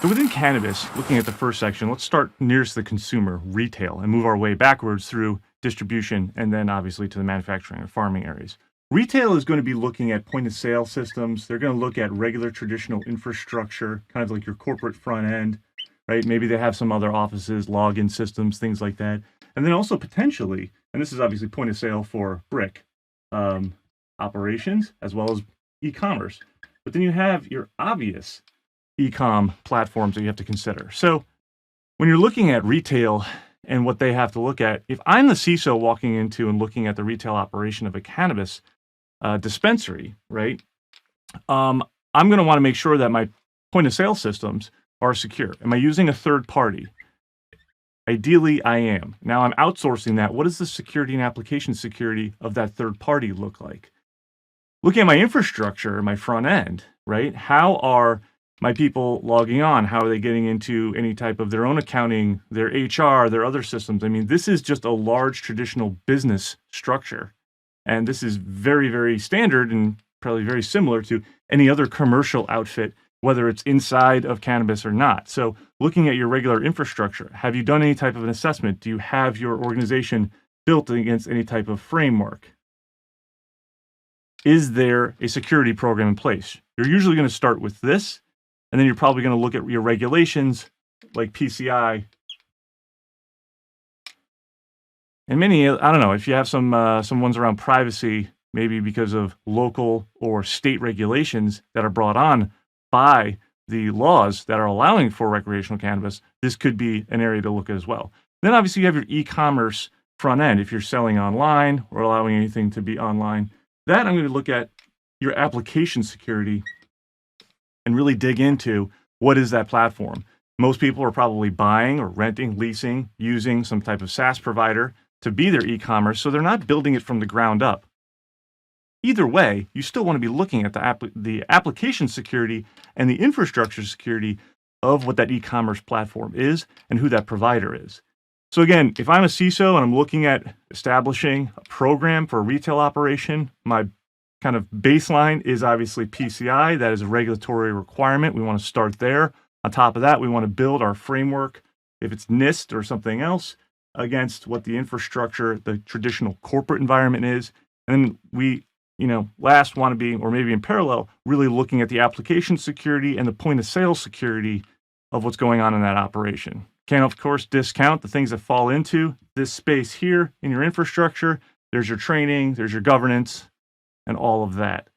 So within cannabis, looking at the first section, let's start nearest the consumer, retail, and move our way backwards through distribution and then obviously to the manufacturing or farming areas. Retail is going to be looking at point of sale systems. They're going to look at regular traditional infrastructure, kind of like your corporate front end, right? Maybe they have some other offices, login systems, things like that. And then also potentially, and this is obviously point of sale for brick operations as well as e-commerce. But then you have your obvious e-com platforms that you have to consider. So when you're looking at retail and what they have to look at, if I'm the CISO walking into and looking at the retail operation of a cannabis dispensary, right? I'm going to want to make sure that my point of sale systems are secure. Am I using a third party? Ideally, I am. Now I'm outsourcing that. What does the security and application security of that third party look like? Looking at my infrastructure, my front end, right? How are my people logging on? How are they getting into any type of their own accounting, their HR, their other systems? I mean, this is just a large traditional business structure. And this is very, very standard and probably very similar to any other commercial outfit, whether it's inside of cannabis or not. So looking at your regular infrastructure, have you done any type of an assessment? Do you have your organization built against any type of framework? Is there a security program in place? You're usually going to start with this, and then you're probably going to look at your regulations like PCI. And many, I don't know, if you have some ones around privacy, maybe because of local or state regulations that are brought on by the laws that are allowing for recreational cannabis, this could be an area to look at as well. Then obviously you have your e-commerce front end. If you're selling online or allowing anything to be online, that I'm going to look at your application security and really dig into what is that platform. Most people are probably buying or renting, leasing, using some type of SaaS provider to be their e-commerce, so they're not building it from the ground up. Either way, you still want to be looking at the application security and the infrastructure security of what that e-commerce platform is and who that provider is. So again, if I'm a CISO and I'm looking at establishing a program for a retail operation, my kind of baseline is obviously PCI. That is a regulatory requirement. We want to start there. On top of that, we want to build our framework, if it's NIST or something else, against what the infrastructure, the traditional corporate environment is. And then we, last want to be, or maybe in parallel, really looking at the application security and the point of sale security of what's going on in that operation. Can't, of course, discount the things that fall into this space here in your infrastructure. There's your training, there's your governance, and all of that.